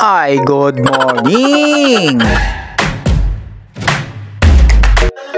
Ay, good morning!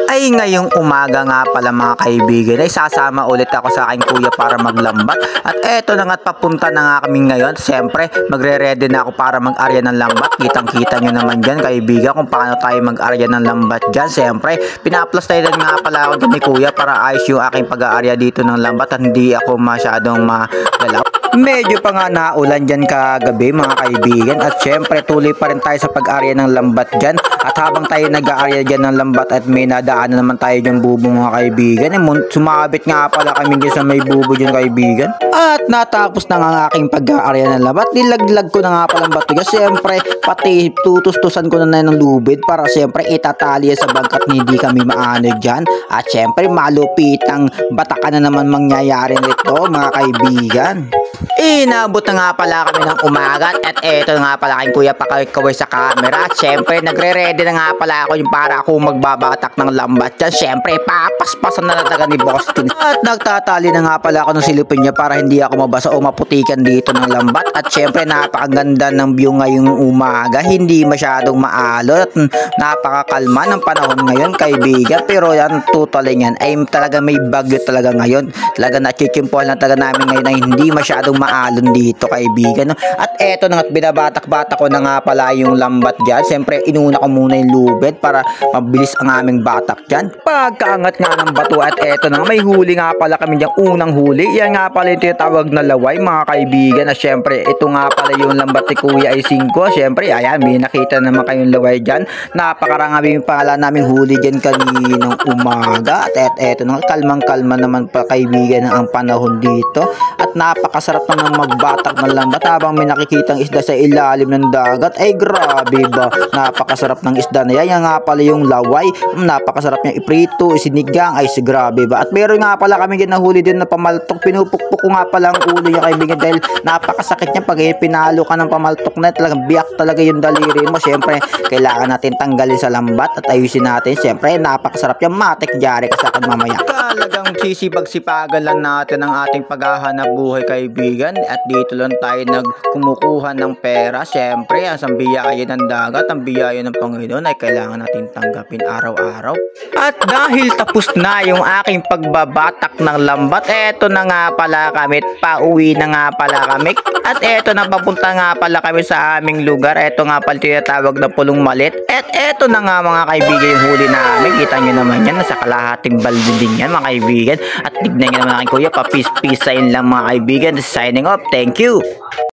Ay, ngayong umaga nga pala mga kaibigan ay sasama ulit ako sa aking kuya para maglambat. At eto na nga't papunta na nga kami ngayon. Siyempre, magre-ready na ako para mag-arya ng lambat. Kitang-kita nyo naman dyan kaibigan kung paano tayo mag-arya ng lambat dyan. Siyempre, pina-applystyle nga pala ako dyan ni kuya para ayos yung aking pag-aarya dito ng lambat at hindi ako masyadong magalaw. Medyo pa nga naulan dyan kagabi mga kaibigan at syempre tuloy pa rin tayo sa pag-arya ng lambat dyan. At habang tayo nag-aarya dyan ng lambat at may nadaanan naman tayo dyan bubo mga kaibigan, sumabit nga pala kami dyan sa may bubo dyan kaibigan. At natapos na nga ang aking pag-aarya ng lambat, nilaglag ko na nga palang bato dyan. Syempre pati tutustusan ko na ng lubid para syempre itatali sa bangkat hindi kami maano dyan. At syempre malupitang batakan na naman mangyayari nito mga kaibigan. Inabot na nga pala kami ng umaga at eto nga pala aking kuya pakaway sa camera. At syempre nagre-ready na nga pala ako yung para ako magbabatak ng lambat dyan. Syempre papaspasan na talaga ni Boston. At nagtatali na nga pala ako ng silipin niya para hindi ako mabasa o maputikan dito ng lambat. At syempre napakaganda ng view ngayong umaga. Hindi masyadong maalon at napakakalma ng panahon ngayon kaibigan. Pero yan totally yan ay talaga may bagyo talaga ngayon. Talaga nachichimpuan lang talaga namin ngayon ay hindi masyadong maalon dito kaibigan. At eto na nga't binabatak-batak ko na nga pala yung lambat dyan. Siyempre inuna ko muna yung lubid para mabilis ang aming batak dyan. Pagkaangat nga ng bato at eto na nga may huli nga pala kami dyan, unang huli. Yan nga pala yung tinatawag na laway mga kaibigan. At siyempre ito nga pala yung lambat ni Kuya ay 5. Siyempre ayan may nakita naman kayong laway dyan. Napakarami yung pala namin huli dyan kaninang umaga. At eto na nga kalmang-kalma naman pa kaibigan ang panahon dito. At napakasarap naman magbatak ng lambat habang may nakikitang isda sa ilalim ng dagat. Ay grabe ba, napakasarap ng isda na yan. Yan nga pala yung laway, napakasarap niya iprito, isinigang, ay grabe ba. At meron nga pala kami ginahuli din na pamaltok. Pinupukpok ko nga pala ang ulo niya kaibigan dahil napakasakit niya pag pinalo ka ng pamaltok na talagang biyak talaga yung daliri mo. Siyempre kailangan natin tanggalin sa lambat at ayusin natin. Siyempre napakasarap yung matik, jari ka sa akin mamaya. Talagang sisipag-sipagan lang natin ang ating paghahanap buhay kaibigan at dito lang tayo kumukuha ng pera. Siyempre ang biyaya ng dagat, ang biyaya ng Panginoon ay kailangan natin tanggapin araw-araw. At dahil tapos na yung aking pagbabatak ng lambat, eto na nga pala kami, pauwi na nga pala kami. At eto na papunta nga pala kami sa aming lugar. Eto nga pala tinatawag na Pulong Malit. At eto na nga mga kaibigan yung huli namin. Kita nyo naman yan, nasa kalahating balde din yan mga kaibigan. At tignan nyo naman aking kuya, papis-pisain lang mga kaibigan. Signing off, thank you.